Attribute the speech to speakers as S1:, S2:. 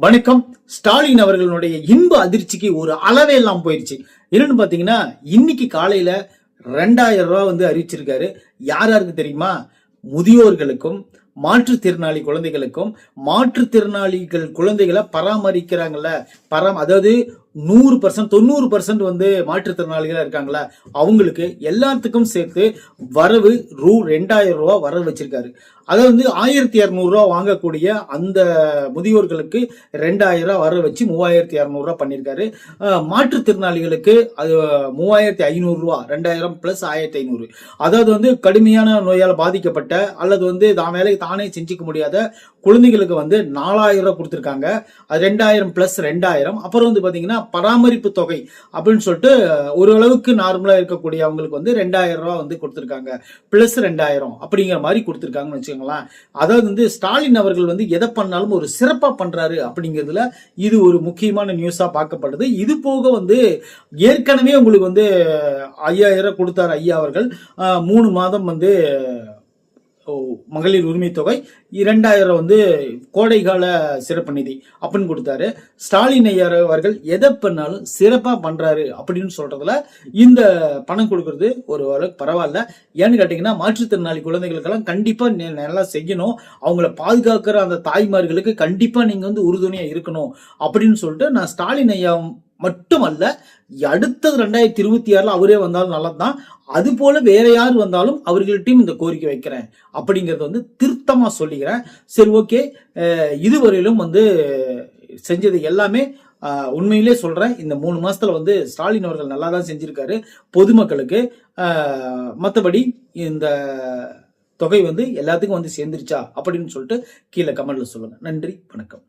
S1: வணக்கம். ஸ்டாலின் அவர்களுடைய இன்ப அதிர்ச்சிக்கு ஒரு அளவே எல்லாம் போயிருச்சு. என்னன்னு பாத்தீங்கன்னா, இன்னைக்கு காலையில 2000 ரூபாய் அறிவிச்சிருக்காரு. யாருக்கு தெரியுமா? முதியோர்களுக்கும் மாற்றுத்திறனாளி குழந்தைகளுக்கும், மாற்றுத்திறனாளிகள் குழந்தைகளை பராமரிக்கிறாங்கல்ல, அதாவது 100% 90% மாற்றுத்திறனாளிகளா இருக்காங்களா, அவங்களுக்கு எல்லாத்துக்கும் சேர்த்து வரவு 2000 ரூபாய் வரவு வச்சிருக்காரு. அதாவது 1200 ரூபாய் வாங்கக்கூடிய அந்த முதியோர்களுக்கு 2000 ரூபாய் வரவு வச்சு 3200 ரூபாய் பண்ணிருக்காரு. மாற்றுத்திறனாளிகளுக்கு அது 3500 ரூபாய், 2000 பிளஸ் 1500. அதாவது கடுமையான நோயால் பாதிக்கப்பட்ட அல்லது தான் வேலை தானே செஞ்சுக்க முடியாத குழந்தைகளுக்கு 4000 ரூபாய் கொடுத்திருக்காங்க. 2000 பிளஸ் 2000. அப்புறம் பாத்தீங்கன்னா பராமரிப்பு தொகை அப்படின்னு சொல்லிட்டு ஓரளவுக்கு நார்மலா இருக்கக்கூடிய அவங்களுக்கு 2000 ரூபாய் கொடுத்திருக்காங்க. பிளஸ் 2000 அப்படிங்கிற மாதிரி கொடுத்திருக்காங்கன்னு வச்சுக்கோங்களேன். அதாவது ஸ்டாலின் அவர்கள் எதை பண்ணாலும் ஒரு சிறப்பா பண்றாரு அப்படிங்கிறதுல இது ஒரு முக்கியமான நியூஸா பார்க்கப்படுது. இது போக ஏற்கனவே உங்களுக்கு 5000 கொடுத்தாரு ஐயா அவர்கள். 3 மாதம் மகளிர் உரிமை தொகை, 2000 கோடைகால சிறப்பு நிதி அப்படின்னு கொடுத்தாரு. ஸ்டாலின் ஐயா அவர்கள் எதை பண்ணாலும் சிறப்பா பண்றாரு அப்படின்னு சொல்றதுல இந்த பணம் கொடுக்கறது ஒரு அளவுக்கு பரவாயில்ல. ஏன்னு கேட்டீங்கன்னா, மாற்றுத்திறனாளி குழந்தைகளுக்கெல்லாம் கண்டிப்பா நல்லா செய்யணும், அவங்கள பாதுகாக்கிற அந்த தாய்மார்களுக்கு கண்டிப்பா நீங்க உறுதுணையா இருக்கணும் அப்படின்னு சொல்லிட்டு நான் ஸ்டாலின் ஐயா மட்டுமல்ல, அடுத்தது 2026 அவரே வந்தாலும் நல்லதுதான். அது போல வேற யார் வந்தாலும் அவர்கள்ட்டையும் இந்த கோரிக்கை வைக்கிறேன் அப்படிங்கறது திருத்தமா சொல்லிக்கிறேன். சரி, ஓகே. இதுவரையிலும் செஞ்சது எல்லாமே உண்மையிலே சொல்றேன். இந்த 3 மாசத்துல ஸ்டாலின் அவர்கள் நல்லா தான் செஞ்சிருக்காரு பொதுமக்களுக்கு. மற்றபடி இந்த தொகை எல்லாத்துக்கும் சேர்ந்துருச்சா அப்படின்னு சொல்லிட்டு கீழே கமெண்ட்ல சொல்லுங்க. நன்றி, வணக்கம்.